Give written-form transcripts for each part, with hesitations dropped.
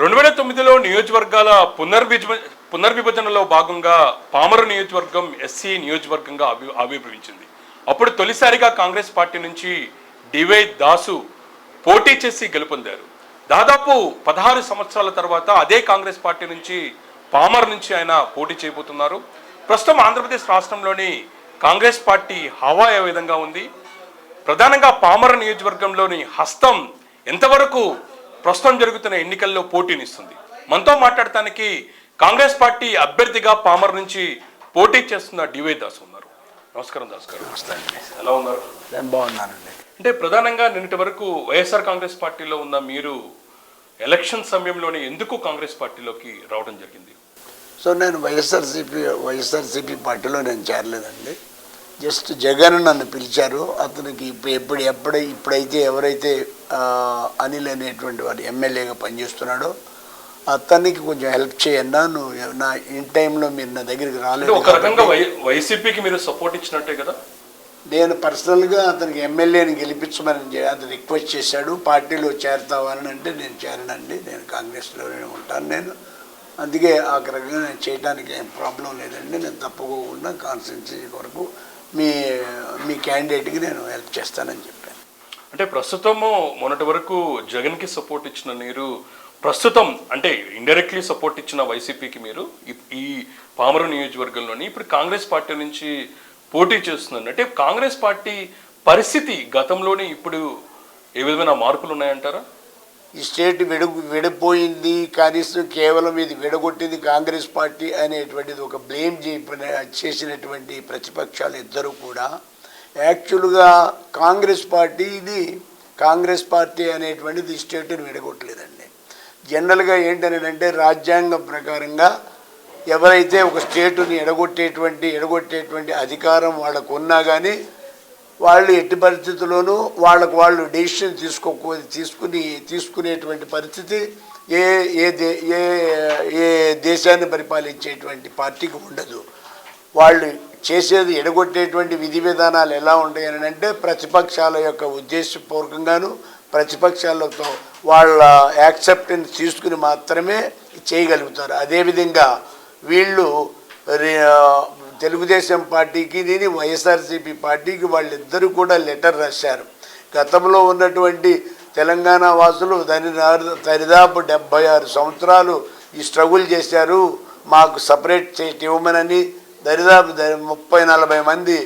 2009లో నియోజకవర్గాల పునర్విభజనలో భాగంగా పామరు నియోజకవర్గం ఎస్సీ నియోజకవర్గంగా ఆవిర్భవించింది. అప్పుడు తొలిసారిగా కాంగ్రెస్ పార్టీ నుంచి డివై దాసు పోటీ చేసి గెలుపొందారు. దాదాపు 16 సంవత్సరాల తర్వాత అదే కాంగ్రెస్ పార్టీ నుంచి పామర్ నుంచి ఆయన పోటీ చేయబోతున్నారు. ప్రస్తుతం ఆంధ్రప్రదేశ్ రాష్ట్రంలోని కాంగ్రెస్ పార్టీ హవా ఏ విధంగా ఉంది, ప్రధానంగా పామర నియోజకవర్గంలోని హస్తం ఎంతవరకు ప్రస్తుతం జరుగుతున్న ఎన్నికల్లో పోటీనిస్తుంది? మనతో మాట్లాడటానికి కాంగ్రెస్ పార్టీ అభ్యర్థిగా పామర్ నుంచి పోటీ చేస్తున్న డివై దాస్ ఉన్నారు. నమస్కారం దాస్ గారు. నమస్తే అండి. ఎలా ఉన్నారు? బాగున్నానండి. అంటే ప్రధానంగా నిన్నటి వరకు వైఎస్ఆర్ కాంగ్రెస్ పార్టీలో ఉన్న మీరు ఎలక్షన్ సమయంలోనే ఎందుకు కాంగ్రెస్ పార్టీలోకి రావడం జరిగింది? సో నేను వైఎస్ఆర్సీపీ పార్టీలో నేను చేరలేదండి. జస్ట్ జగన్ నన్ను పిలిచారు. అతనికి ఇప్పుడైతే ఎవరైతే అనిల్ అనేటువంటి వాడు ఎమ్మెల్యేగా పనిచేస్తున్నాడో అతనికి కొంచెం హెల్ప్ చేయన్నా, నువ్వు నా ఇన్ టైంలో మీరు నా దగ్గరికి రాలేదు. ఒక రకంగా వైసీపీకి మీరు సపోర్ట్ ఇచ్చినట్టే కదా. నేను పర్సనల్గా అతనికి ఎమ్మెల్యేని గెలిపించమని అతను రిక్వెస్ట్ చేశాడు. పార్టీలో చేరతావని అంటే నేను చేరనండి, నేను కాంగ్రెస్లోనే ఉంటాను. నేను అందుకే ఆ రకంగా నేను చేయడానికి ఏం ప్రాబ్లం లేదండి. నేను తప్పకుండా కాన్స్టిట్యున్సీ వరకు మీ క్యాండిడేట్కి నేను హెల్ప్ చేస్తానని చెప్పాను. అంటే ప్రస్తుతము మొన్నటి వరకు జగన్కి సపోర్ట్ ఇచ్చిన మీరు ప్రస్తుతం అంటే ఇండైరెక్ట్లీ సపోర్ట్ ఇచ్చిన వైసీపీకి మీరు ఈ పామరు నియోజకవర్గంలోని ఇప్పుడు కాంగ్రెస్ పార్టీ నుంచి పోటీ చేస్తున్నారు. అంటే కాంగ్రెస్ పార్టీ పరిస్థితి గతంలోనే ఇప్పుడు ఏ విధమైన మార్పులు ఉన్నాయంటారా? ఈ స్టేట్ విడిపోయింది, కనీసం కేవలం ఇది విడగొట్టింది కాంగ్రెస్ పార్టీ అనేటువంటిది ఒక బ్లేమ్ చేసినటువంటి ప్రతిపక్షాలు ఇద్దరు కూడా యాక్చువల్గా కాంగ్రెస్ పార్టీ అనేటువంటిది స్టేట్ని విడగొట్టలేదండి. జనరల్గా ఏంటంటే రాజ్యాంగం ప్రకారంగా ఎవరైతే ఒక స్టేటుని ఎడగొట్టేటువంటి అధికారం వాళ్ళకు ఉన్నా కానీ వాళ్ళు ఎట్టి పరిస్థితుల్లోనూ వాళ్ళు డెసిషన్ తీసుకునేటువంటి పరిస్థితి ఏ దేశాన్ని పరిపాలించేటువంటి పార్టీకి ఉండదు. వాళ్ళు చేసేది ఎడగొట్టేటువంటి విధి విధానాలు ఎలా ఉంటాయని అంటే ప్రతిపక్షాల యొక్క ఉద్దేశపూర్వకంగాను ప్రతిపక్షాలతో వాళ్ళ యాక్సెప్టెన్స్ తీసుకుని మాత్రమే చేయగలుగుతారు. అదేవిధంగా వీళ్ళు తెలుగుదేశం పార్టీకి వైఎస్ఆర్సీపీ పార్టీకి వాళ్ళిద్దరూ కూడా లెటర్ రాశారు. గతంలో ఉన్నటువంటి తెలంగాణ వాసులు దరిదాపు 76 సంవత్సరాలు ఈ స్ట్రగుల్ చేశారు, మాకు సపరేట్ చేసి ఇవ్వమనని. దరిదాపు 30-40 మంది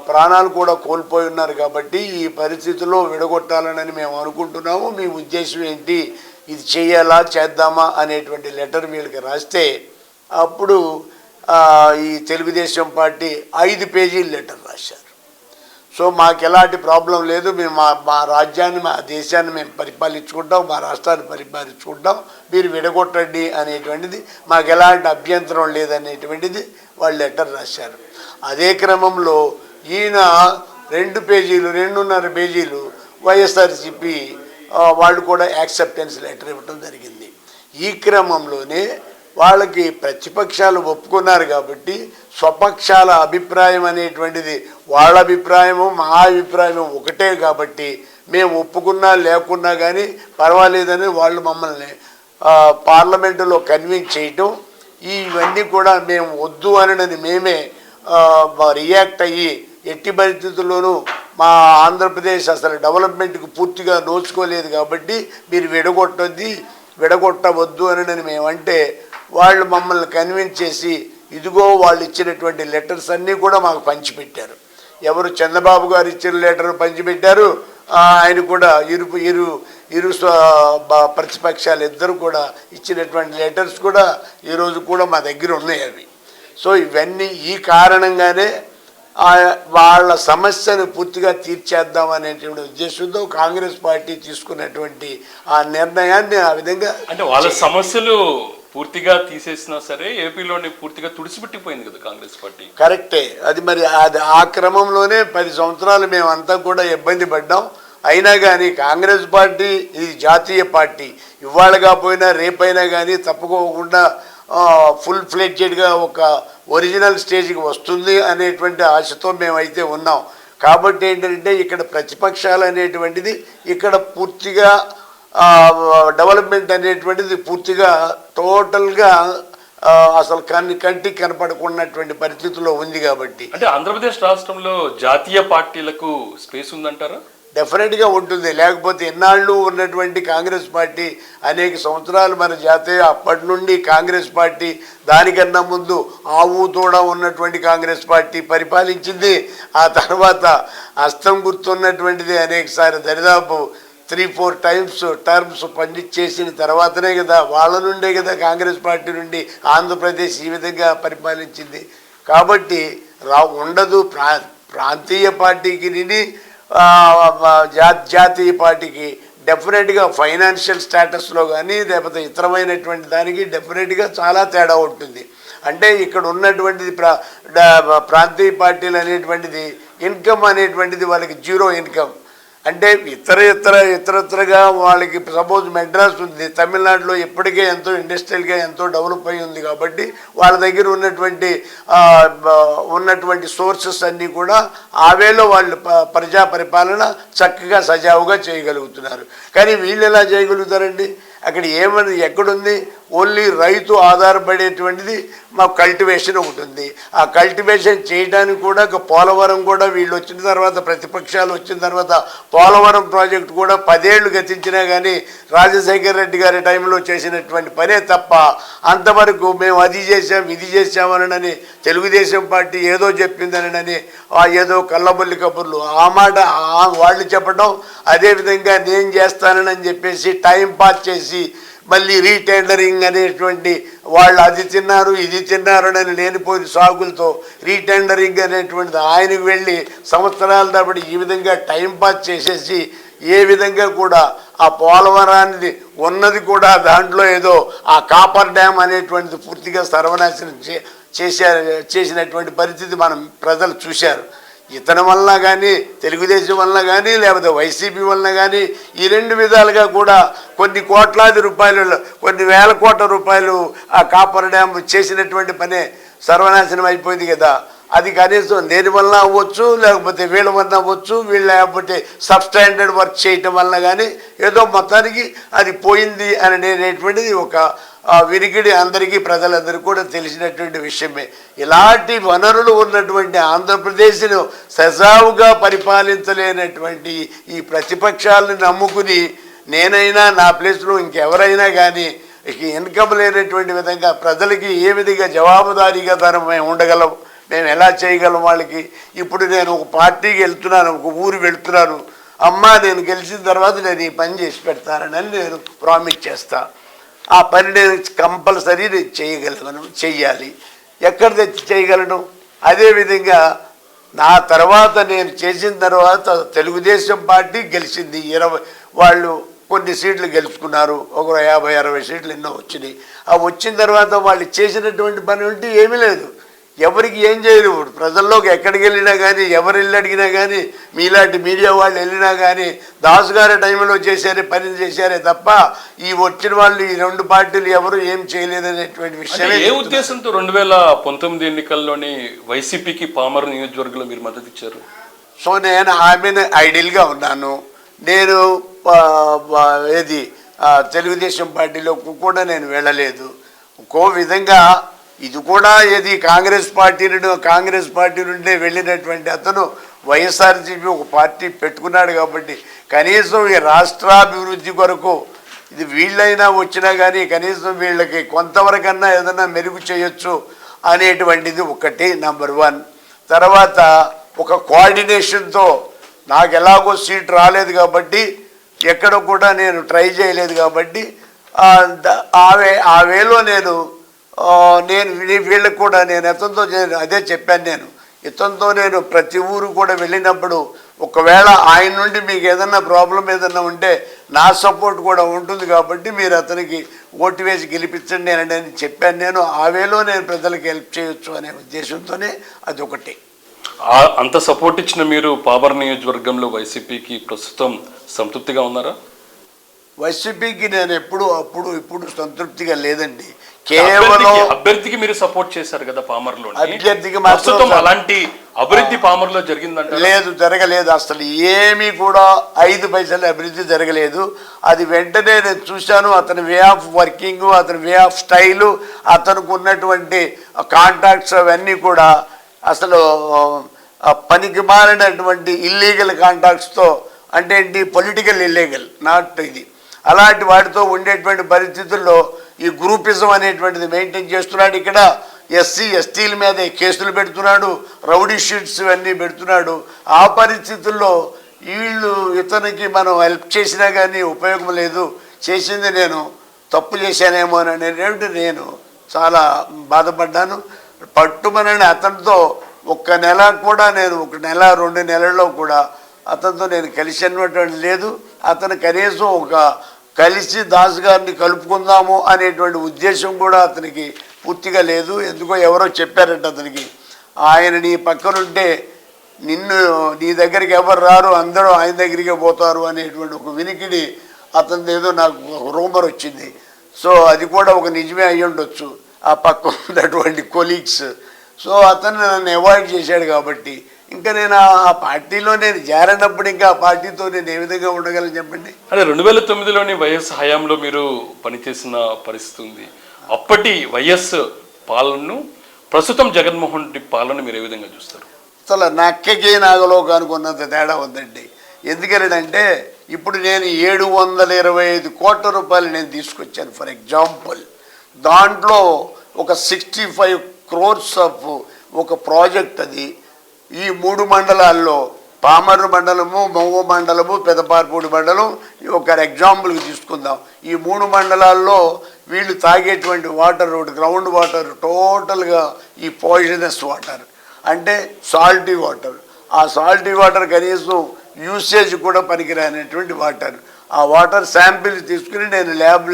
ప్రాణాలు కూడా కోల్పోయి ఉన్నారు. కాబట్టి ఈ పరిస్థితుల్లో విడగొట్టాలని మేము అనుకుంటున్నాము, మీ ఉద్దేశం ఏంటి, ఇది చేద్దామా అనేటువంటి లెటర్ వీళ్ళకి రాస్తే అప్పుడు ఈ తెలుగుదేశం పార్టీ 5 పేజీల లెటర్ రాశారు. సో మాకు ఎలాంటి ప్రాబ్లం లేదు, మేము మా రాజ్యాన్ని మా దేశాన్ని మేము పరిపాలించుకుంటాం, మా రాష్ట్రాన్ని పరిపాలించుకుంటాం, మీరు విడగొట్టండి అనేటువంటిది మాకు ఎలాంటి అభ్యంతరం లేదనేటువంటిది వాళ్ళు లెటర్ రాశారు. అదే క్రమంలో ఈయన 2.5 పేజీలు వైఎస్ఆర్సీపీ వాళ్ళు కూడా యాక్సెప్టెన్స్ లెటర్ ఇవ్వటం జరిగింది. ఈ క్రమంలోనే వాళ్ళకి ప్రతిపక్షాలు ఒప్పుకున్నారు కాబట్టి స్వపక్షాల అభిప్రాయం అనేటువంటిది వాళ్ళ అభిప్రాయము మా అభిప్రాయము ఒకటే కాబట్టి మేము ఒప్పుకున్నా లేకున్నా కానీ పర్వాలేదని వాళ్ళు మమ్మల్ని పార్లమెంటులో కన్విన్స్ చేయటం, ఇవన్నీ కూడా మేము వద్దు అనని మేమే రియాక్ట్ అయ్యి ఎట్టి పరిస్థితుల్లోనూ మా ఆంధ్రప్రదేశ్ అసలు డెవలప్మెంట్కి పూర్తిగా నోచుకోలేదు కాబట్టి మీరు విడగొట్టవద్దు అని మేమంటే వాళ్ళు మమ్మల్ని కన్విన్స్ చేసి ఇదిగో వాళ్ళు ఇచ్చినటువంటి లెటర్స్ అన్నీ కూడా మాకు పంచిపెట్టారు. ఎవరు చంద్రబాబు గారు ఇచ్చిన లెటర్ పంచిపెట్టారు, ఆయన కూడా ఇరు ప్రతిపక్షాలు ఇద్దరు కూడా ఇచ్చినటువంటి లెటర్స్ కూడా ఈరోజు కూడా మా దగ్గర ఉన్నాయి అవి. సో ఇవన్నీ ఈ కారణంగానే వాళ్ళ సమస్యను పూర్తిగా తీర్చేద్దాం అనేటువంటి ఉద్దేశంతో కాంగ్రెస్ పార్టీ తీసుకున్నటువంటి ఆ నిర్ణయాన్ని ఆ విధంగా అంటే వాళ్ళ సమస్యలు పూర్తిగా తీసేసినా సరే ఏపీలోని పూర్తిగా తుడిచిపెట్టిపోయింది కదా కాంగ్రెస్ పార్టీ. కరెక్టే. అది మరి ఆ క్రమంలోనే 10 సంవత్సరాలు మేమంతా కూడా ఇబ్బంది పడ్డాం. అయినా కానీ కాంగ్రెస్ పార్టీ ఇది జాతీయ పార్టీ, ఇవాళ కాకపోయినా రేపైనా కానీ తప్పుకోకుండా ఫుల్ ఫ్లెడ్జెడ్గా ఒక ఒరిజినల్ స్టేజ్కి వస్తుంది అనేటువంటి ఆశతో మేమైతే ఉన్నాం. కాబట్టి ఏంటంటే ఇక్కడ ప్రతిపక్షాలు అనేటువంటిది ఇక్కడ పూర్తిగా డెవలప్మెంట్ అనేటువంటిది పూర్తిగా టోటల్గా అసలు కంటికి కనపడకున్నటువంటి పరిస్థితుల్లో ఉంది. కాబట్టి అంటే ఆంధ్రప్రదేశ్ రాష్ట్రంలో జాతీయ పార్టీలకు స్పేస్ ఉందంటారా? డెఫినెట్గా ఉంటుంది. లేకపోతే ఎన్నాళ్ళు ఉన్నటువంటి కాంగ్రెస్ పార్టీ అనేక సంవత్సరాలు మన జాతీయ అప్పటి నుండి కాంగ్రెస్ పార్టీ, దానికన్నా ముందు ఆవుతోడ ఉన్నటువంటి కాంగ్రెస్ పార్టీ పరిపాలించింది. ఆ తర్వాత హస్తం గుర్తున్నటువంటిది అనేకసారి దరిదాపు 3-4 టర్మ్స్ పనిచేసిన తర్వాతనే కదా, వాళ్ళ నుండే కదా కాంగ్రెస్ పార్టీ నుండి ఆంధ్రప్రదేశ్ ఈ విధంగా పరిపాలించింది. కాబట్టి ఉండదు ప్రాంతీయ పార్టీకి జాతీయ పార్టీకి డెఫినెట్గా ఫైనాన్షియల్ స్టేటస్లో కానీ లేకపోతే ఇతరమైనటువంటి దానికి డెఫినెట్గా చాలా తేడా ఉంటుంది. అంటే ఇక్కడ ఉన్నటువంటిది ప్రాంతీయ పార్టీలు అనేటువంటిది ఇన్కమ్ అనేటువంటిది వాళ్ళకి జీరో ఇన్కమ్. అంటే ఇతరత్రగా వాళ్ళకి సపోజ్ మెడ్రాస్ ఉంది, తమిళనాడులో ఇప్పటికే ఎంతో ఇండస్ట్రియల్గా ఎంతో డెవలప్ అయి ఉంది. కాబట్టి వాళ్ళ దగ్గర ఉన్నటువంటి సోర్సెస్ అన్నీ కూడా ఆవేలో వాళ్ళు ప్రజా పరిపాలన చక్కగా సజావుగా చేయగలుగుతున్నారు. కానీ వీళ్ళు ఎలా చేయగలుగుతారండి? అక్కడ ఎక్కడుంది? ఓన్లీ రైతు ఆధారపడేటువంటిది మా కల్టివేషన్ ఒకటి ఉంది. ఆ కల్టివేషన్ చేయడానికి కూడా పోలవరం కూడా వీళ్ళు వచ్చిన తర్వాత, ప్రతిపక్షాలు వచ్చిన తర్వాత పోలవరం ప్రాజెక్టు కూడా 10 ఏళ్ళు గతించినా కానీ రాజశేఖర రెడ్డి గారి టైంలో చేసినటువంటి పనే తప్ప, అంతవరకు మేము అది చేసాం ఇది చేసామనని తెలుగుదేశం పార్టీ ఏదో చెప్పిందనని ఏదో కళ్ళబొల్లి కబుర్లు ఆ మాట వాళ్ళు చెప్పడం, అదేవిధంగా నేను చేస్తానని చెప్పేసి టైం పాస్ చేసి మళ్ళీ రీటెండరింగ్ అనేటువంటి వాళ్ళు అది తిన్నారు ఇది తిన్నారు అని లేనిపోయిన సాగులతో రీటెండరింగ్ అనేటువంటిది ఆయనకు వెళ్ళి సంవత్సరాల తరబడి ఈ విధంగా టైంపాస్ చేసేసి ఏ విధంగా కూడా ఆ పోలవరాన్ని ఉన్నది కూడా దాంట్లో ఏదో ఆ కాపర్ డ్యామ్ అనేటువంటిది పూర్తిగా సర్వనాశనం చేసినటువంటి పరిస్థితి మనం ప్రజలు చూశారు. ఇతని వలన కానీ, తెలుగుదేశం వలన కానీ, లేకపోతే వైసీపీ వలన కానీ ఈ 2 విధాలుగా కూడా కొన్ని కోట్లాది రూపాయలు, కొన్ని వేల కోట్ల రూపాయలు ఆ కాపర్ డ్యామ్ చేసినటువంటి పనే సర్వనాశనం అయిపోయింది కదా. అది కనీసం దేని వలన అవ్వచ్చు, లేకపోతే వీళ్ళ వలన అవ్వచ్చు, వీళ్ళు లేకపోతే సబ్స్టాండర్డ్ వర్క్ చేయటం వలన కానీ ఏదో మొత్తానికి అది పోయింది అనేటువంటిది ఒక వినికిడి అందరికీ, ప్రజలందరికీ కూడా తెలిసినటువంటి విషయమే. ఇలాంటి వనరులు ఉన్నటువంటి ఆంధ్రప్రదేశ్ను సజావుగా పరిపాలించలేనటువంటి ఈ ప్రతిపక్షాలను నమ్ముకుని నేనైనా నా ప్లేస్లో ఇంకెవరైనా కానీ ఇన్కమ్ లేనటువంటి విధంగా ప్రజలకి ఏ విధంగా జవాబుదారీగా మేము ఉండగలం, మేము ఎలా చేయగలం వాళ్ళకి? ఇప్పుడు నేను ఒక పార్టీకి వెళ్తున్నాను, ఒక ఊరు వెళ్తున్నాను, అమ్మా నేను గెలిచిన తర్వాత నేను ఈ పని చేసి పెడతానని నేను ప్రామిస్ చేస్తాను. ఆ పని నేను కంపల్సరీ నేను చెయ్యాలి. ఎక్కడ తెచ్చి చేయగలను? అదేవిధంగా నా తర్వాత నేను చేసిన తర్వాత తెలుగుదేశం పార్టీ గెలిచింది. వాళ్ళు కొన్ని సీట్లు గెలుచుకున్నారు, ఒక 50-60 సీట్లు ఎన్నో వచ్చినాయి. ఆ వచ్చిన తర్వాత వాళ్ళు చేసినటువంటి పని ఉంటే ఏమీ లేదు, ఎవరికి ఏం చేయరు. ప్రజల్లోకి ఎక్కడికి వెళ్ళినా కానీ, ఎవరు వెళ్ళి అడిగినా కానీ, మీలాంటి మీడియా వాళ్ళు వెళ్ళినా కానీ దాసు గారి టైంలో పని చేశారే తప్ప ఈ వచ్చిన వాళ్ళు ఈ 2 పార్టీలు ఎవరు ఏం చేయలేదనేటువంటి విషయం. ఏ ఉద్దేశంతో 2019 ఎన్నికల్లోని వైసీపీకి పామరు నియోజకవర్గంలో మీరు మద్దతు ఇచ్చారు? సో నేను ఆమెను ఐడియల్గా ఉన్నాను. నేను తెలుగుదేశం పార్టీలోకి కూడా నేను వెళ్ళలేదు. ఇంకో విధంగా ఇది కూడా కాంగ్రెస్ పార్టీ నుండే వెళ్ళినటువంటి అతను వైఎస్ఆర్సీపీ ఒక పార్టీ పెట్టుకున్నాడు. కాబట్టి కనీసం ఈ రాష్ట్రాభివృద్ధి కొరకు ఇది వీళ్ళైనా వచ్చినా కానీ కనీసం వీళ్ళకి కొంతవరకన్నా ఏదైనా మెరుగు చేయొచ్చు అనేటువంటిది ఒకటి నంబర్ 1. తర్వాత ఒక కోఆర్డినేషన్తో నాకు ఎలాగో సీట్ రాలేదు కాబట్టి ఎక్కడ కూడా నేను ట్రై చేయలేదు కాబట్టి ఆ వేలో నేను వీళ్ళకి కూడా నేను ఇతనితో అదే చెప్పాను. నేను ఇతనితో నేను ప్రతి ఊరు కూడా వెళ్ళినప్పుడు ఒకవేళ ఆయన నుండి మీకు ఏదన్నా ప్రాబ్లం ఏదన్నా ఉంటే నా సపోర్ట్ కూడా ఉంటుంది కాబట్టి మీరు అతనికి ఓటు వేసి గెలిపించండి అని చెప్పాను. నేను ఆ వేలో నేను ప్రజలకు హెల్ప్ చేయొచ్చు అనే ఉద్దేశంతోనే అదొకటి. అంత సపోర్ట్ ఇచ్చిన మీరు పామర్ నియోజకవర్గంలో వైసీపీకి ప్రస్తుతం సంతృప్తిగా ఉన్నారా? వైసీపీకి నేను ఇప్పుడు సంతృప్తిగా లేదండి. కేవలం అభ్యర్థికి మీరు సపోర్ట్ చేశారు కదా పామర్లో. అభ్యర్థికి ప్రస్తుతం అలాంటి అభివృద్ధి పామర్లో జరిగిందంటే లేదు, జరగలేదు. అసలు ఏమీ కూడా 5 పైసలు అభివృద్ధి జరగలేదు. అది వెంటనే నేను చూశాను. అతని వే ఆఫ్ వర్కింగ్, అతని వే ఆఫ్ స్టైలు, అతనికి ఉన్నటువంటి కాంటాక్ట్స్ అవన్నీ కూడా అసలు పనికి మారినటువంటి ఇల్లీగల్ కాంటాక్ట్స్తో, అంటే ఏంటి, పొలిటికల్ ఇల్లీగల్, నాట్ ఇది, అలాంటి వాటితో ఉండేటువంటి పరిస్థితుల్లో ఈ గ్రూపిజం అనేటువంటిది మెయింటైన్ చేస్తున్నాడు. ఇక్కడ ఎస్సీ ఎస్టీల మీద కేసులు పెడుతున్నాడు, రౌడీ షీట్స్ ఇవన్నీ పెడుతున్నాడు. ఆ పరిస్థితుల్లో వీళ్ళు ఇతనికి మనం హెల్ప్ చేసినా కానీ ఉపయోగం లేదు, చేసింది నేను తప్పు చేశానేమో అని అనేటువంటి నేను చాలా బాధపడ్డాను. పట్టుమనని అతనితో ఒక్క నెల కూడా నేను, 1 నెల 2 నెలల్లో కూడా అతనితో నేను కలిసినటువంటి లేదు. అతను కనీసం కలిసి దాస్ గారిని కలుపుకుందాము అనేటువంటి ఉద్దేశం కూడా అతనికి పూర్తిగా లేదు. ఎందుకో ఎవరో చెప్పారంట అతనికి, ఆయన నీ పక్కనుంటే నీ దగ్గరికి ఎవరు రారు, అందరూ ఆయన దగ్గరికే పోతారు అనేటువంటి ఒక వినికిడి అతనిది ఏదో నాకు రూమర్ వచ్చింది. సో అది కూడా ఒక నిజమే అయ్యి ఉండొచ్చు, ఆ పక్క ఉన్నటువంటి కొలీగ్స్. సో అతను నన్ను అవాయిడ్ చేశాడు. కాబట్టి ఇంకా నేను ఆ పార్టీలో నేను చేరినప్పుడు ఇంకా ఆ పార్టీతో నేను ఏ విధంగా ఉండగలను చెప్పండి. అదే 2009లోని వైఎస్ హయాంలో మీరు పనిచేసిన పరిస్థితి ఉంది. అప్పటి వైఎస్ పాలనను, ప్రస్తుతం జగన్మోహన్ రెడ్డి పాలన మీరు ఏ విధంగా చూస్తారు? అసలు నక్కకి నాగలోకి అనుకున్నంత తేడా ఉందండి. ఎందుకంటే ఇప్పుడు నేను 725 కోట్ల రూపాయలు నేను తీసుకొచ్చాను. ఫర్ ఎగ్జాంపుల్, దాంట్లో ఒక 65 crores ఆఫ్ ఒక ప్రాజెక్ట్. అది ఈ 3 మండలాల్లో, పామర్రు మండలము, మవ్వ మండలము, పెదపార్పూడి మండలం, ఒక ఎగ్జాంపుల్కి తీసుకుందాం. ఈ 3 మండలాల్లో వీళ్ళు తాగేటువంటి వాటర్, గ్రౌండ్ వాటర్ టోటల్గా ఈ పాయిజనస్ వాటర్, అంటే సాల్టీ వాటర్. ఆ సాల్టీ వాటర్ కనీసం యూసేజ్ కూడా పనికిరానటువంటి వాటర్. ఆ వాటర్ శాంపిల్ తీసుకుని నేను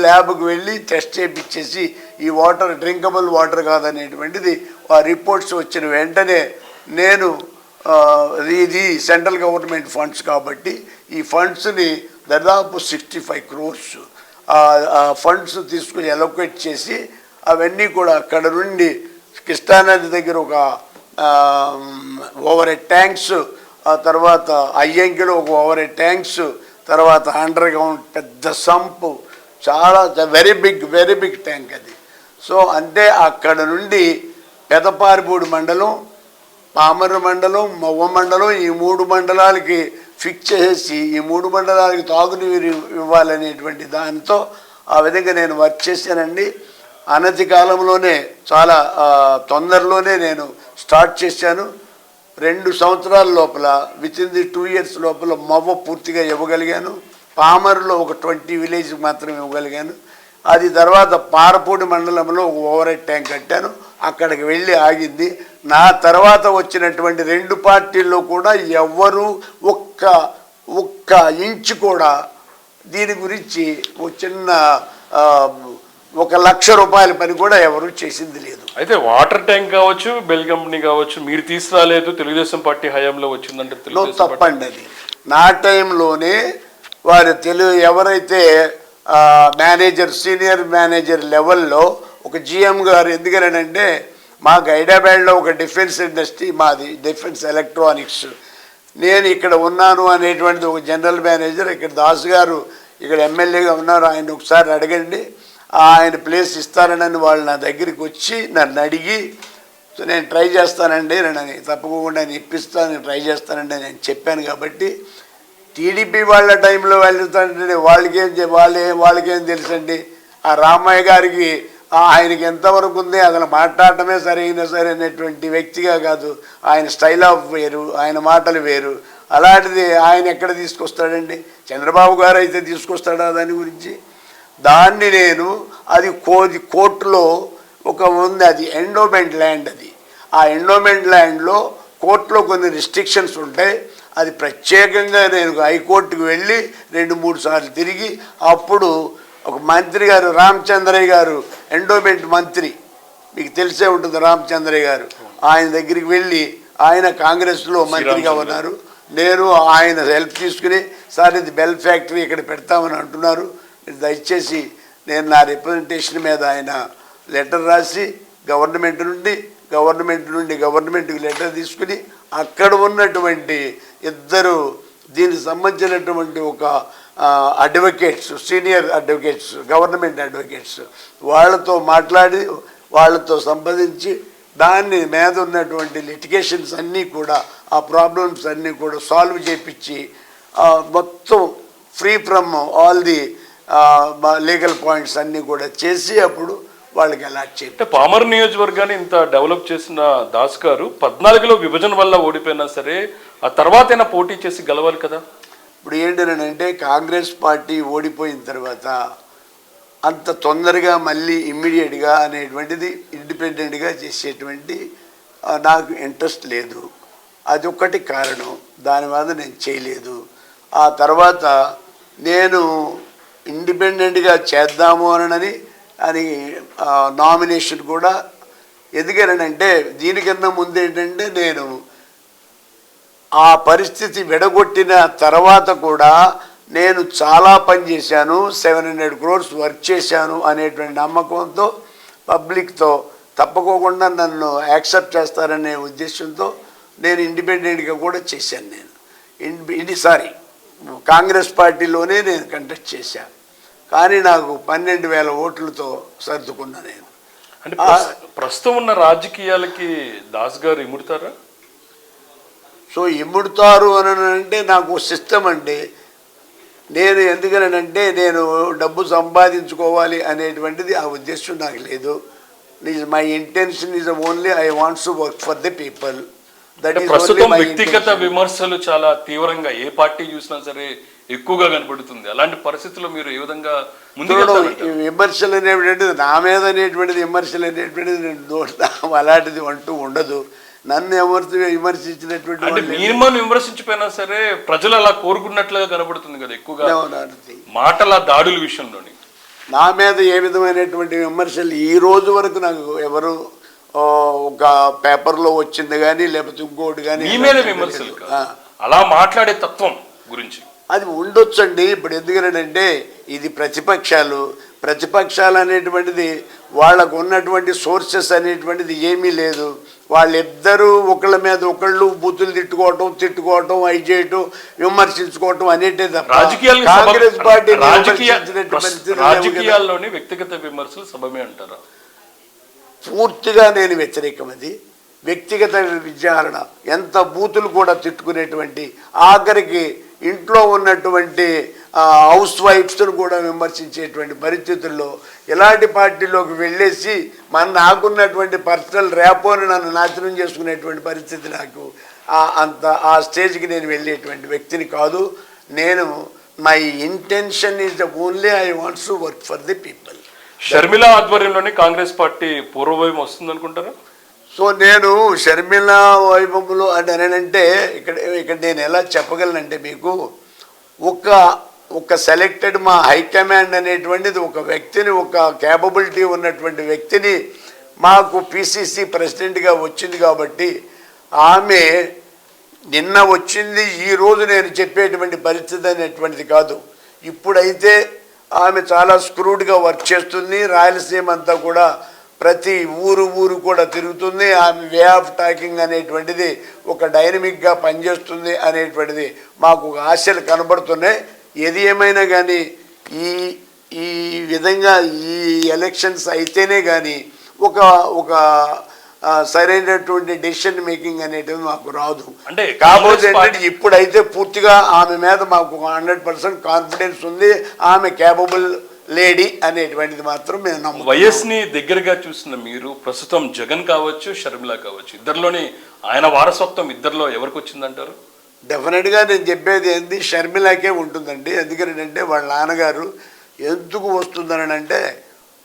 ల్యాబ్కి వెళ్ళి టెస్ట్ చేయించేసి ఈ వాటర్ డ్రింకబుల్ వాటర్ కాదనేటువంటిది ఆ రిపోర్ట్స్ వచ్చిన వెంటనే నేను ఇది సెంట్రల్ గవర్నమెంట్ ఫండ్స్ కాబట్టి ఈ ఫండ్స్ని దాదాపు 65 crores ఫండ్స్ తీసుకుని అలొకేట్ చేసి అవన్నీ కూడా అక్కడ నుండి కృష్ణానది దగ్గర ఒక ఓవర్ హెడ్ ట్యాంక్స్, ఆ తర్వాత అయ్యంకిలో ఒక ఓవర్ హెడ్ ట్యాంక్స్, తర్వాత అండర్ గ్రౌండ్ పెద్ద సంపు, చాలా వెరీ బిగ్ ట్యాంక్ అది. సో అంటే అక్కడ నుండి పెదపార్పూడి మండలం, పామర్రు మండలం, మవ్వ మండలం, ఈ 3 మండలాలకి ఫిక్స్ చేసి ఈ 3 మండలాలకి తాగునీరు ఇవ్వాలనేటువంటి దానితో ఆ విధంగా నేను వర్క్ చేశానండి. అనతి కాలంలోనే, చాలా తొందరలోనే నేను స్టార్ట్ చేశాను. 2 సంవత్సరాల లోపల, వితిన్ ది 2 years లోపల మవ్వ పూర్తిగా ఇవ్వగలిగాను. పామర్లో ఒక 20 villages మాత్రం ఇవ్వగలిగాను. అది తర్వాత పారపూడి మండలంలో ఒక ఓవర్ హెడ్ ట్యాంక్ కట్టాను, అక్కడికి వెళ్ళి ఆగింది. నా తర్వాత వచ్చినటువంటి 2 పార్టీల్లో కూడా ఎవ్వరూ ఒక్క ఇంచు కూడా దీని గురించి చిన్న 1,00,000 రూపాయల పని కూడా ఎవరు చేసింది లేదు. అయితే వాటర్ ట్యాంక్ కావచ్చు, బెల్ కంపెనీ కావచ్చు, మీరు తీసుకురాలేదు, తెలుగుదేశం పార్టీ హయాంలో వచ్చిందంటే తప్పండి. అది నా టైంలోనే వారు ఎవరైతే మేనేజర్, సీనియర్ మేనేజర్ లెవెల్లో ఒక జిఎం గారు, ఎందుకనంటే మాకు హైదరాబాద్లో ఒక డిఫెన్స్ ఇండస్ట్రీ, మాది డిఫెన్స్ ఎలక్ట్రానిక్స్, నేను ఇక్కడ ఉన్నాను అనేటువంటిది ఒక జనరల్ మేనేజర్. ఇక్కడ దాస్ గారు ఇక్కడ ఎమ్మెల్యేగా ఉన్నారు, ఆయన ఒకసారి అడగండి, ఆయన ప్లేస్ ఇస్తారనని వాళ్ళు నా దగ్గరికి వచ్చి నన్ను అడిగి, సో నేను ట్రై చేస్తానండి, నేను తప్పకుండా నేను ఇప్పిస్తాను, ట్రై చేస్తానండి నేను చెప్పాను. కాబట్టి టీడీపీ వాళ్ళ టైంలో వెళ్తానంటే వాళ్ళకేం తెలుసండి. ఆ రామయ్య గారికి ఆయనకి ఎంతవరకు ఉంది, అసలు మాట్లాడటమే సరైనటువంటి వ్యక్తిగా కాదు, ఆయన స్టైల్ ఆఫ్ వేరు, ఆయన మాటలు వేరు. అలాంటిది ఆయన ఎక్కడ తీసుకొస్తాడండి? చంద్రబాబు గారు అయితే తీసుకొస్తాడా దాని గురించి? దాన్ని నేను అది కోర్టులో ఉంది, అది ఎండోమెంట్ ల్యాండ్. అది ఆ ఎండోమెంట్ ల్యాండ్లో కోర్టులో కొన్ని రిస్ట్రిక్షన్స్ ఉంటాయి. అది ప్రత్యేకంగా నేను హైకోర్టుకు వెళ్ళి 2-3 సార్లు తిరిగి, అప్పుడు ఒక మంత్రి గారు, రామచంద్రయ్య గారు, ఎండోమెంట్ మంత్రి, మీకు తెలిసే ఉంటుంది రామచంద్రయ్య గారు, ఆయన దగ్గరికి వెళ్ళి, ఆయన కాంగ్రెస్లో మంత్రిగా ఉన్నారు, నేను ఆయన హెల్ప్ తీసుకుని, సార్ ఇది బెల్ ఫ్యాక్టరీ ఇక్కడ పెడతామని అంటున్నారు, దయచేసి నేను నా రిప్రజెంటేషన్ మీద ఆయన లెటర్ రాసి గవర్నమెంట్ నుండి గవర్నమెంట్కి లెటర్ తీసుకుని అక్కడ ఉన్నటువంటి ఇద్దరు దీనికి సంబంధించినటువంటి ఒక advocates, senior advocates, government advocates వాళ్ళతో మాట్లాడి వాళ్ళతో సంప్రదించి దాన్ని మీద ఉన్నటువంటి లిటిగేషన్స్ అన్నీ కూడా ఆ ప్రాబ్లమ్స్ అన్నీ కూడా సాల్వ్ చేయించి మొత్తం free from all the legal points అన్నీ కూడా చేసి అప్పుడు వాళ్ళకి అలాట్ చేయాలి. అంటే పామర్ నియోజకవర్గాన్ని ఇంత డెవలప్ చేసిన దాస్ గారు 14లో విభజన వల్ల ఓడిపోయినా సరే ఆ తర్వాతైనా పోటీ చేసి గెలవాలి కదా. ఇప్పుడు ఏంటంటే కాంగ్రెస్ పార్టీ ఓడిపోయిన తర్వాత అంత తొందరగా మళ్ళీ ఇమ్మీడియట్గా అనేటువంటిది ఇండిపెండెంట్గా చేసేటువంటి నాకు ఇంట్రెస్ట్ లేదు. అదొక్కటి కారణం, దానివల్ల నేను చేయలేదు. ఆ తర్వాత నేను ఇండిపెండెంట్గా చేద్దాము అని నామినేషన్ కూడా ఎందుకనంటే దీనికన్నా ముందు ఏంటంటే నేను ఆ పరిస్థితి విడగొట్టిన తర్వాత కూడా నేను చాలా పని చేశాను, 700 crores వర్క్ చేశాను అనేటువంటి నమ్మకంతో పబ్లిక్తో తప్పకోకుండా నన్ను యాక్సెప్ట్ చేస్తారనే ఉద్దేశంతో నేను ఇండిపెండెంట్గా కూడా చేశాను. నేను కాంగ్రెస్ పార్టీలోనే నేను కంటెస్ట్ చేశాను. కానీ నాకు 12,000 ఓట్లతో సర్దుకున్నా నేను. అంటే ప్రస్తుతం ఉన్న రాజకీయాలకి దాస్ గారు ఇముడతారా? సో ఇముడుతారు అని అంటే నాకు సిస్టమ్ అండి. నేను ఎందుకనంటే నేను డబ్బు సంపాదించుకోవాలి అనేటువంటిది ఆ ఉద్దేశం నాకు లేదు. My intention is only I wants to work for the people. ప్రస్తుతం వ్యక్తిగత విమర్శలు చాలా తీవ్రంగా ఏ పార్టీ చూసినా సరే ఎక్కువగా కనబడుతుంది. అలాంటి పరిస్థితుల్లో మీరు ఏ విధంగా ముందుకు విమర్శలు అనేటువంటిది నా మీద అనేటువంటిది విమర్శలు అనేటువంటిది నేను అలాంటిది అంటూ ఉండదు. నన్ను ఎవరు విమర్శించినటువంటి మినిమం విమర్శించిపోయినా సరే ప్రజలు అలా కోరుకున్నట్లుగా కనబడుతుంది కదా ఎక్కువగా మాటల దాడుల విషయంలోని. నా మీద ఏ విధమైనటువంటి విమర్శలు ఈ రోజు వరకు నాకు ఎవరు ఒక పేపర్లో వచ్చింది కానీ లేకపోతే ఇంకోటి కానీ మీ మీద విమర్శలు అలా మాట్లాడే తత్వం గురించి అది ఉండొచ్చండి. ఇప్పుడు ఎందుకంటే ఇది ప్రతిపక్షాలు అనేటువంటిది వాళ్ళకు ఉన్నటువంటి సోర్సెస్ అనేటువంటిది ఏమీ లేదు. వాళ్ళిద్దరూ ఒకళ్ళ మీద ఒకళ్ళు బూతులు తిట్టుకోవటం అవి చేయటం విమర్శించుకోవటం అనేటే తప్ప కాంగ్రెస్ పార్టీ రాజకీయాల్లోని వ్యక్తిగత విమర్శలు సబమే అంటారా? పూర్తిగా నేను వ్యతిరేకం. అది వ్యక్తిగత విచారణ ఎంత బూతులు కూడా తిట్టుకునేటువంటి ఆఖరికి ఇంట్లో ఉన్నటువంటి హౌస్ వైఫ్స్ను కూడా విమర్శించేటువంటి పరిస్థితుల్లో ఇలాంటి పార్టీలోకి వెళ్ళేసి నాకున్నటువంటి పర్సనల్ ర్యాపోని నన్ను నాశనం చేసుకునేటువంటి పరిస్థితి నాకు ఆ స్టేజ్కి నేను వెళ్ళేటువంటి వ్యక్తిని కాదు. నేను my intention is only I wants to work for the people. Sharmila ఆధ్వర్యంలోనే కాంగ్రెస్ పార్టీ పూర్వవైపు వస్తుంది అనుకుంటారా? సో నేను షర్మిల వైభవంలో అంటే ఇక్కడ నేను ఎలా చెప్పగలనంటే మీకు ఒక సెలెక్టెడ్ మా హైకమాండ్ అనేటువంటిది ఒక వ్యక్తిని ఒక క్యాపబిలిటీ ఉన్నటువంటి వ్యక్తిని మాకు పిసిసి ప్రెసిడెంట్గా వచ్చింది కాబట్టి ఆమె నిన్న వచ్చింది ఈరోజు నేను చెప్పేటువంటి పరిస్థితి అనేటువంటిది కాదు. ఇప్పుడైతే ఆమె చాలా స్క్రూడ్గా వర్క్ చేస్తుంది. రాయలసీమ అంతా కూడా ప్రతి ఊరు కూడా తిరుగుతుంది. ఆమె వే ఆఫ్ టాకింగ్ అనేటువంటిది ఒక డైనమిక్గా పనిచేస్తుంది అనేటువంటిది మాకు ఆశలు కనబడుతున్నాయి. ఏది ఏమైనా కానీ ఈ విధంగా ఈ ఎలక్షన్స్ అయితేనే కానీ ఒక సరైనటువంటి డెసిషన్ మేకింగ్ అనేటివి మాకు రాదు. అంటే కాకపోతే ఏంటంటే ఇప్పుడైతే పూర్తిగా ఆమె మీద మాకు 100% కాన్ఫిడెన్స్ ఉంది. ఆమె క్యాపబుల్ లేడీ అనేటువంటిది మాత్రం మేము నమ్ముతాం. వైఎస్ని దగ్గరగా చూసిన మీరు ప్రస్తుతం జగన్ కావచ్చు షర్మిల కావచ్చు ఇద్దరిలోని ఆయన వారసత్వం ఇద్దరిలో ఎవరికి వచ్చిందంటారు? డెఫినెట్గా నేను చెప్పేది ఏంటి షర్మిలకే ఉంటుందండి. ఎందుకంటే వాళ్ళ నాన్నగారు ఎందుకు వస్తుందని అంటే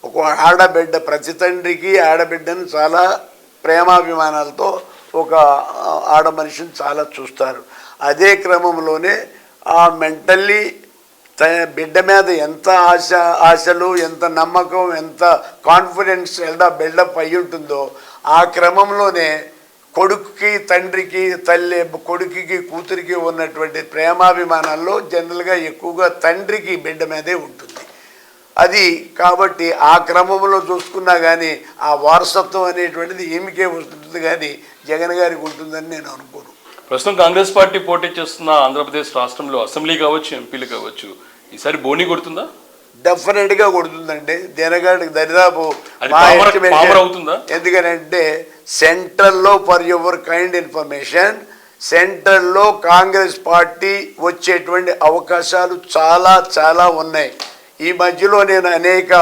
ఒక ఆడబిడ్డ ప్రతి తండ్రికి ఆడబిడ్డను చాలా ప్రేమాభిమానాలతో ఒక ఆడ మనిషిని చాలా చూస్తారు. అదే క్రమంలోనే ఆ మెంటల్లీ బిడ్డ మీద ఎంత ఆశలు ఎంత నమ్మకం ఎంత కాన్ఫిడెన్స్ బిల్డప్ అయి ఉంటుందో ఆ క్రమంలోనే కొడుకుకి తండ్రికి కొడుకుకి కూతురికి ఉన్నటువంటి ప్రేమాభిమానాల్లో జనరల్గా ఎక్కువగా తండ్రికి బిడ్డ మీదే ఉంటుంది. అది కాబట్టి ఆ క్రమంలో చూసుకున్నా కానీ ఆ వారసత్వం అనేటువంటిది ఈమెకే వస్తుంది కానీ జగన్ గారికి ఉంటుందని నేను అనుకోను. ప్రస్తుతం కాంగ్రెస్ పార్టీ పోటీ చేస్తున్న ఆంధ్రప్రదేశ్ రాష్ట్రంలో అసెంబ్లీ కావచ్చు, ఎంపీలు కావచ్చు, ఈసారి బోని కొడుతుందా? డెఫినెట్గా కొడుతుందండి. దేనగాడికి దరిదాపు అవుతుందా? ఎందుకనంటే సెంట్రల్లో ఫర్ యువర్ కైండ్ ఇన్ఫర్మేషన్, సెంట్రల్లో కాంగ్రెస్ పార్టీ వచ్చేటువంటి అవకాశాలు చాలా చాలా ఉన్నాయి. ఈ మధ్యలో నేను అనేక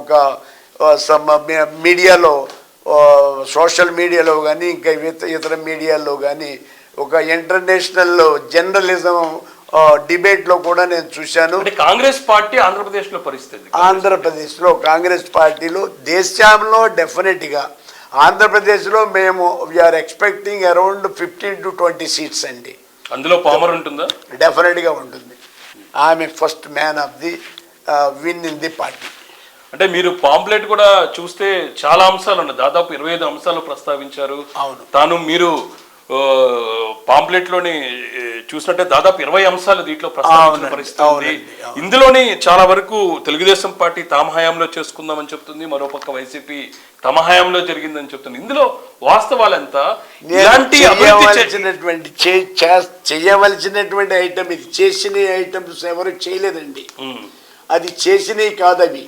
ఒక మీడియాలో, సోషల్ మీడియాలో కానీ ఇంకా ఇతర మీడియాల్లో కానీ ఒక ఇంటర్నేషనల్ జర్నలిజం డిబేట్లో కూడా నేను చూశాను. కాంగ్రెస్ పార్టీ ఆంధ్రప్రదేశ్లో పరిస్థితి, ఆంధ్రప్రదేశ్లో కాంగ్రెస్ పార్టీలో దేశంలో డెఫినెట్గా ఆంధ్రప్రదేశ్లో మేము we're expecting around 15 to 20 seats అండి. అందులో పామర్ ఉంటుందా? డెఫినెట్గా ఉంటుంది. ఆమె first man of the win in the party. అంటే మీరు పాంప్లెట్ కూడా చూస్తే చాలా అంశాలు ఉన్నాయి, దాదాపు 25 అంశాలు ప్రస్తావించారు. అవును. తాను మీరు పాంప్లెట్ లోని చూసినట్టే దాదాపు 20 అంశాలు దీంట్లో ప్రస్తావించిన పరిస్థితి ఉంది. ఇందులోని చాలా వరకు తెలుగుదేశం పార్టీ తమ హయాంలో చేసుకుందామని చెప్తుంది, మరోపక్క వైసీపీ తమ హయాంలో జరిగిందని చెప్తుంది. ఇందులో వాస్తవాలు ఎంత? చేయవలసినటువంటి ఐటమ్ ఇది, చేసిన ఐటమ్స్ ఎవరు చేయలేదండి. అది చేసినవి కాదవి,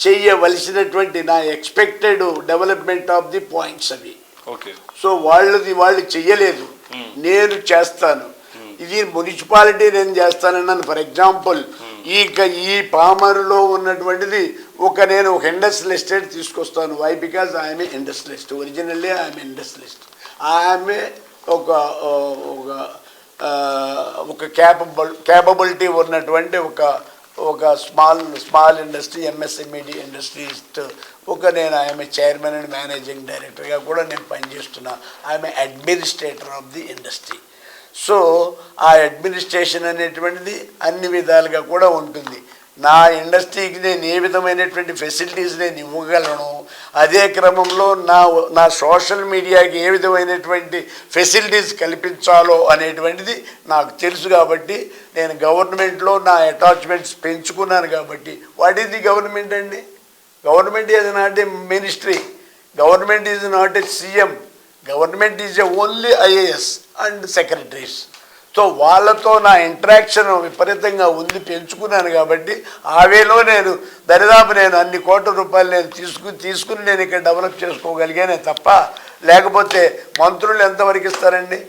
చేయవలసినటువంటి నా expected development of the points అవి. సో వాళ్ళు చెయ్యలేదు, నేను చేస్తాను. ఇది మున్సిపాలిటీ నేను చేస్తానన్నాను. ఫర్ ఎగ్జాంపుల్ ఈ పామరులో ఉన్నటువంటిది నేను ఒక ఇండస్ట్రియల్ ఎస్టేట్ తీసుకొస్తాను. Why? Because I'm industrialist, originally I'm industrialist. I'm ఒక క్యాపబిలిటీ ఉన్నటువంటి ఒక స్మాల్ ఇండస్ట్రీ, ఎంఎస్ఎంఈడి ఇండస్ట్రీస్ట్ నేను ఐఎమ్ చైర్మన్ అండ్ మేనేజింగ్ డైరెక్టర్గా కూడా నేను పనిచేస్తున్నా. I'm administrator of the industry. So ఆ అడ్మినిస్ట్రేషన్ అనేటువంటిది అన్ని విధాలుగా కూడా ఉంటుంది. నా ఇండస్ట్రీకి నేను ఏ విధమైనటువంటి ఫెసిలిటీస్ నేను ఇవ్వగలను, అదే క్రమంలో నా సోషల్ మీడియాకి ఏ విధమైనటువంటి ఫెసిలిటీస్ కల్పించాలో అనేటువంటిది నాకు తెలుసు. కాబట్టి నేను గవర్నమెంట్లో నా అటాచ్మెంట్స్ పెంచుకున్నాను. కాబట్టి వాట్ ఈజ్ ది గవర్నమెంట్ అండి? Government is not a ministry, government is not a CM, government is only IAS and secretaries. So వాళ్ళతో నా ఇంటరాక్షన్ విపరీతంగా ఉంది, పెంచుకున్నాను. కాబట్టి ఆవేలో దరిదాపు అన్ని కోట్ల రూపాయలు నేను తీసుకుని నేను ఇక్కడ డెవలప్ చేసుకోగలిగానే తప్ప, లేకపోతే మంత్రులు ఎంతవరకు ఇస్తారండి?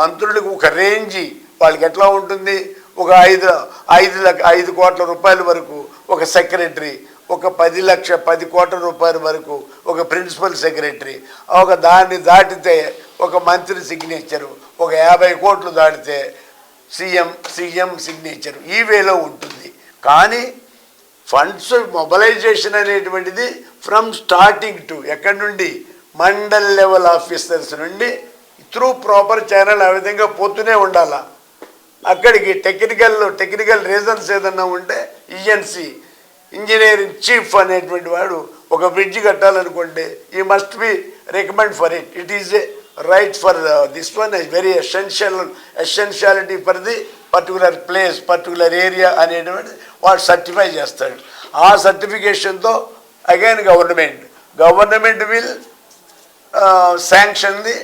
మంత్రులకు ఒక రేంజి వాళ్ళకి ఎట్లా ఉంటుంది? ఒక 5 కోట్ల రూపాయల వరకు ఒక సెక్రటరీ, ఒక 10 కోట్ల రూపాయల వరకు ఒక ప్రిన్సిపల్ సెక్రటరీ, దాన్ని దాటితే ఒక మంత్రి సిగ్నేచరు, ఒక 50 కోట్లు దాటితే సీఎం సిగ్నేచరు, ఈ వేలో ఉంటుంది. కానీ ఫండ్స్ మొబలైజేషన్ అనేటువంటిది ఫ్రమ్ స్టార్టింగ్ టు ఎక్కడి నుండి మండల్ లెవెల్ ఆఫీసర్స్ నుండి త్రూ ప్రాపర్ ఛానల్ ఆ విధంగా పోతూనే ఉండాలా. అక్కడికి టెక్నికల్ రీజన్స్ ఏదన్నా ఉంటే ఈఎన్సి, ఇంజనీరింగ్ చీఫ్ అనేటువంటి వాడు ఒక బ్రిడ్జ్ కట్టాలనుకుంటే ఈ must be recommend for it. It is a right for this one, very essentiality for the particular place, particular area అనేటువంటి వాడు సర్టిఫై చేస్తాడు. ఆ సర్టిఫికేషన్తో again government will sanction the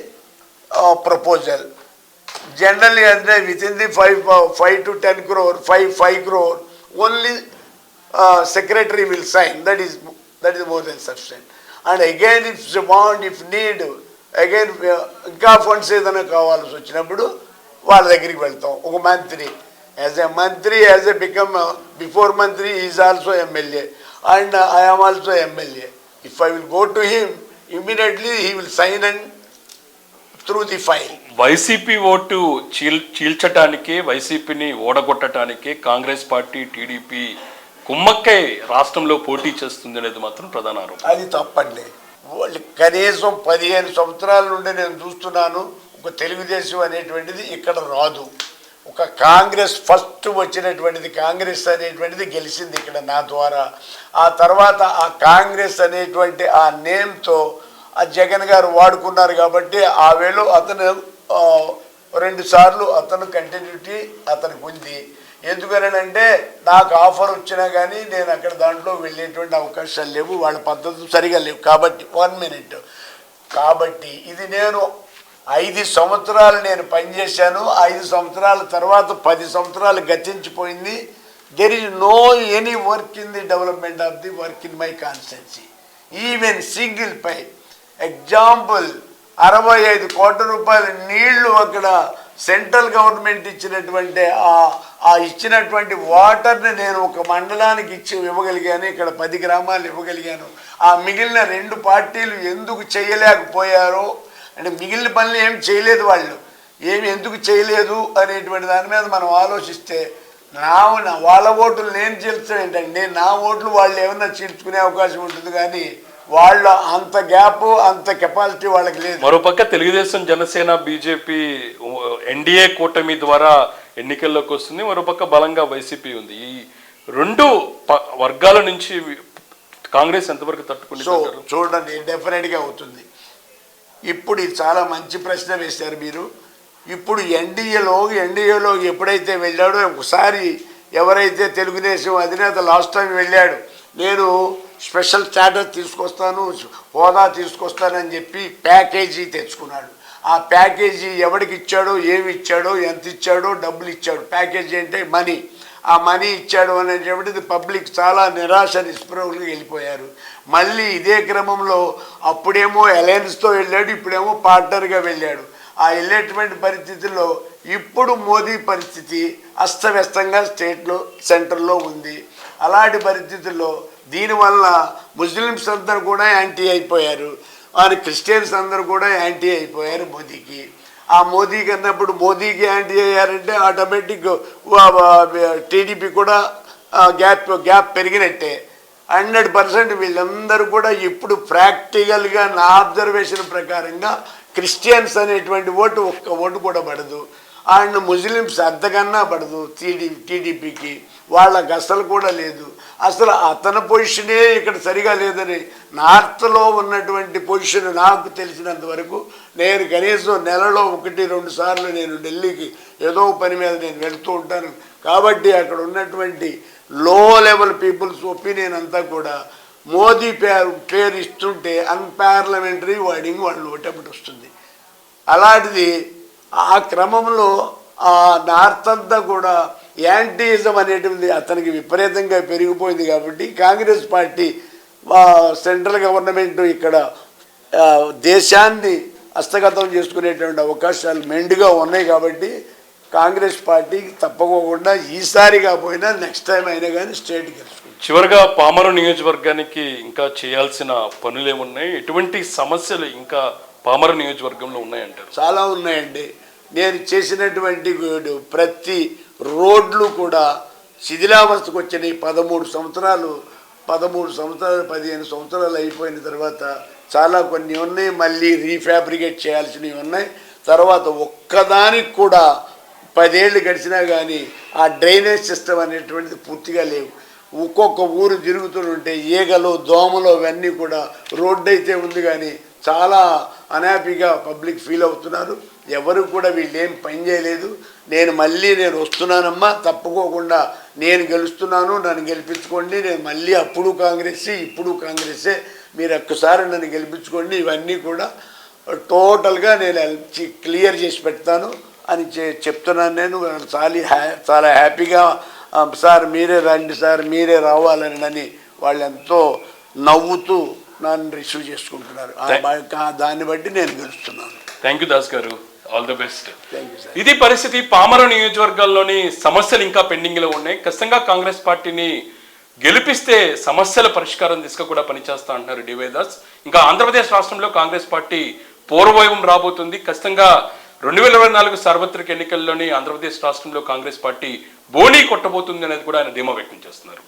proposal. Generally అంటే within the 5 to 10 crore, 5 crore ఓన్లీ secretary will sign. That is more than sufficient. And again if need again ఇంకా funds ఏదైనా కావాల్సి వచ్చినప్పుడు వాళ్ళ దగ్గరికి వెళ్తాం. ఒక మంత్రి యాజ్ ఎ బికమ్ బిఫోర్ మంత్రి is also MLA and I am also MLA. If I will go to him immediately he will sign and through the file. YCP vote చీల్చటానికి, వైసీపీని ఓడగొట్టడానికి కాంగ్రెస్ పార్టీ, టీడీపీ కుమ్మక్కై రాష్ట్రంలో పోటీ చేస్తుంది అనేది మాత్రం ప్రధాన ఆరోపణ. అది తప్పండి. వాళ్ళు కనీసం 15 సంవత్సరాల నుండి నేను చూస్తున్నాను, ఒక తెలుగుదేశం అనేటువంటిది ఇక్కడ రాదు. ఒక కాంగ్రెస్ ఫస్ట్ వచ్చినటువంటిది, కాంగ్రెస్ అనేటువంటిది గెలిచింది ఇక్కడ నా ద్వారా. ఆ తర్వాత ఆ కాంగ్రెస్ అనేటువంటి ఆ నేమ్తో ఆ జగన్ గారు వాడుకున్నారు. కాబట్టి ఆ వేలో అతను 2 సార్లు అతను కంటిన్యూటీ అతనికి ఉంది. ఎందుకనంటే నాకు ఆఫర్ వచ్చినా కానీ నేను అక్కడ దాంట్లో వెళ్ళేటువంటి అవకాశాలు లేవు, వాళ్ళ పద్ధతులు సరిగా లేవు. కాబట్టి 1 మినిట్, కాబట్టి ఇది నేను 5 సంవత్సరాలు నేను పనిచేశాను. 5 సంవత్సరాల తర్వాత 10 సంవత్సరాలు గతించిపోయింది. There is no any work in the development of the work in my constituency, even single pipe. Example, 65 కోట్ల రూపాయల నీళ్లు అక్కడ సెంట్రల్ గవర్నమెంట్ ఇచ్చినటువంటి ఆ ఇచ్చినటువంటి వాటర్ని నేను ఒక మండలానికి ఇవ్వగలిగాను, ఇక్కడ 10 గ్రామాలు ఇవ్వగలిగాను. ఆ మిగిలిన 2 పార్టీలు ఎందుకు చేయలేకపోయారో, అంటే మిగిలిన పనులు ఏం చేయలేదు, వాళ్ళు ఎందుకు చేయలేదు అనేటువంటి దాని మీద మనం ఆలోచిస్తే వాళ్ళ ఓట్లు నేను చీల్చడం ఏంటంటే, నా ఓట్లు వాళ్ళు ఏమన్నా చీల్చుకునే అవకాశం ఉంటుంది, కానీ వాళ్ళ అంత గ్యాప్ అంత కెపాసిటీ వాళ్ళకి లేదు. మరోపక్క తెలుగుదేశం, జనసేన, బీజేపీ ఎన్డీఏ కూటమి ద్వారా ఎన్నికల్లోకి వస్తుంది, మరోపక్క బలంగా వైసీపీ ఉంది. ఈ 2 వర్గాల నుంచి కాంగ్రెస్ ఎంతవరకు తట్టుకుంది? చూడండి, డెఫినెట్గా అవుతుంది. ఇప్పుడు ఇది చాలా మంచి ప్రశ్న వేశారు మీరు. ఇప్పుడు ఎన్డీఏలోకి ఎప్పుడైతే వెళ్ళాడో, ఒకసారి ఎవరైతే తెలుగుదేశం అధినేత లాస్ట్ టైం వెళ్ళాడు, నేను స్పెషల్ స్టాటస్ తీసుకొస్తాను, హోదా తీసుకొస్తానని చెప్పి ప్యాకేజీ తెచ్చుకున్నాడు. ఆ ప్యాకేజీ ఎవరికి ఇచ్చాడో, ఏమి ఇచ్చాడో, ఎంత ఇచ్చాడో, డబ్బులు ఇచ్చాడు. ప్యాకేజీ అంటే మనీ. ఆ మనీ ఇచ్చాడు అనేటువంటిది పబ్లిక్ చాలా నిరాశ నిస్పృహలకు వెళ్ళిపోయారు. మళ్ళీ ఇదే క్రమంలో అప్పుడేమో అలయన్స్తో వెళ్ళాడు, ఇప్పుడేమో పార్ట్నర్గా వెళ్ళాడు. ఆ వెళ్ళేటువంటి పరిస్థితుల్లో ఇప్పుడు మోదీ పరిస్థితి అస్తవ్యస్తంగా సెంటర్లో ఉంది. అలాంటి పరిస్థితుల్లో దీనివల్ల ముస్లిమ్స్ అందరూ కూడా యాంటీ అయిపోయారు, క్రిస్టియన్స్ అందరూ కూడా యాంటీ అయిపోయారు మోదీకి. ఆ మోదీకి అన్నప్పుడు మోదీకి యాంటీ అయ్యారంటే ఆటోమేటిక్ టీడీపీ కూడా గ్యాప్ పెరిగినట్టే. 100% వీళ్ళందరూ కూడా ఇప్పుడు ప్రాక్టికల్గా నా అబ్జర్వేషన్ ప్రకారంగా క్రిస్టియన్స్ అనేటువంటి ఒక్క ఓటు కూడా పడదు, అండ్ ముస్లిమ్స్ అంతకన్నా పడదు టీడీపీకి. వాళ్ళకి అసలు కూడా లేదు. అసలు అతని పొజిషనే ఇక్కడ సరిగా లేదని, నార్త్లో ఉన్నటువంటి పొజిషన్ నాకు తెలిసినంత వరకు, నేను కనీసం నెలలో 1-2 సార్లు నేను ఢిల్లీకి ఏదో పని మీద నేను వెళ్తూ ఉంటాను. కాబట్టి అక్కడ ఉన్నటువంటి లో లెవెల్ పీపుల్స్ ఒపీనియన్ అంతా కూడా మోదీ పేరు ఇస్తుంటే అన్పార్లమెంటరీ వర్డింగ్ వాళ్ళు ఓటమిటి వస్తుంది. అలాంటిది ఆ క్రమంలో ఆ నార్త్ అంతా కూడా యాంటీయిజం అనేటువంటిది అతనికి విపరీతంగా పెరిగిపోయింది. కాబట్టి కాంగ్రెస్ పార్టీ సెంట్రల్ గవర్నమెంట్ ఇక్కడ దేశాన్ని హస్తగతం చేసుకునేటువంటి అవకాశాలు మెండుగా ఉన్నాయి. కాబట్టి కాంగ్రెస్ పార్టీకి తప్పకుండా ఈసారి కాకపోయినా నెక్స్ట్ టైం అయినా కానీ స్టేట్ గెలుచుకుంది. చివరిగా పామరు నియోజకవర్గానికి ఇంకా చేయాల్సిన పనులు ఏమున్నాయి? ఎటువంటి సమస్యలు ఇంకా పామరు నియోజకవర్గంలో ఉన్నాయంటారు? చాలా ఉన్నాయండి. నేను చేసినటువంటి ప్రతి రోడ్లు కూడా శిథిలావస్థకు వచ్చినాయి. 13 సంవత్సరాలు 15 సంవత్సరాలు అయిపోయిన తర్వాత చాలా కొన్ని ఉన్నాయి, మళ్ళీ రీఫ్యాబ్రికేట్ చేయాల్సినవి ఉన్నాయి. తర్వాత ఒక్కదానికి కూడా 10 ఏళ్ళు గడిచినా కానీ ఆ డ్రైనేజ్ సిస్టమ్ అనేటువంటిది పూర్తిగా లేవు. ఒక్కొక్క ఊరు తిరుగుతుంటే ఈగలు, దోమలు అవన్నీ కూడా రోడ్డు అయితే ఉంది, కానీ చాలా అన్హ్యాపీగా పబ్లిక్ ఫీల్ అవుతున్నారు. ఎవరు కూడా వీళ్ళు ఏం పని చేయలేదు. నేను వస్తున్నానమ్మా, తప్పుకోకుండా నేను గెలుస్తున్నాను, నన్ను గెలిపించుకోండి, నేను మళ్ళీ అప్పుడు కాంగ్రెస్సే ఇప్పుడు కాంగ్రెస్సే, మీరు ఒక్కసారి నన్ను గెలిపించుకోండి, ఇవన్నీ కూడా టోటల్గా నేను క్లియర్ చేసి పెడతాను అని చెప్తున్నాను. నేను చాలా హ్యాపీగా సార్ మీరే రండి, సార్ మీరే రావాలని వాళ్ళు ఎంతో నవ్వుతూ నన్ను రిసీవ్ చేసుకుంటున్నారు. దాన్ని బట్టి నేను గెలుస్తున్నాను. థ్యాంక్ యూ దాస్ గారు, all the best. Thank you sir. ఇది పరిస్థితి. పామరు నియోజకవర్గాల్లోని సమస్యలు ఇంకా పెండింగ్లో ఉన్నాయి. ఖచ్చితంగా కాంగ్రెస్ పార్టీని గెలిపిస్తే సమస్యల పరిష్కారం దిశగా కూడా పనిచేస్తా అంటున్నారు డివై దాస్. ఇంకా ఆంధ్రప్రదేశ్ రాష్ట్రంలో కాంగ్రెస్ పార్టీ పూర్వవైభవం రాబోతుంది. ఖచ్చితంగా 2024 సార్వత్రిక ఎన్నికల్లోని ఆంధ్రప్రదేశ్ రాష్ట్రంలో కాంగ్రెస్ పార్టీ బోణీ కొట్టబోతుంది అనేది కూడా ఆయన ధీమా వ్యక్తం చేస్తున్నారు.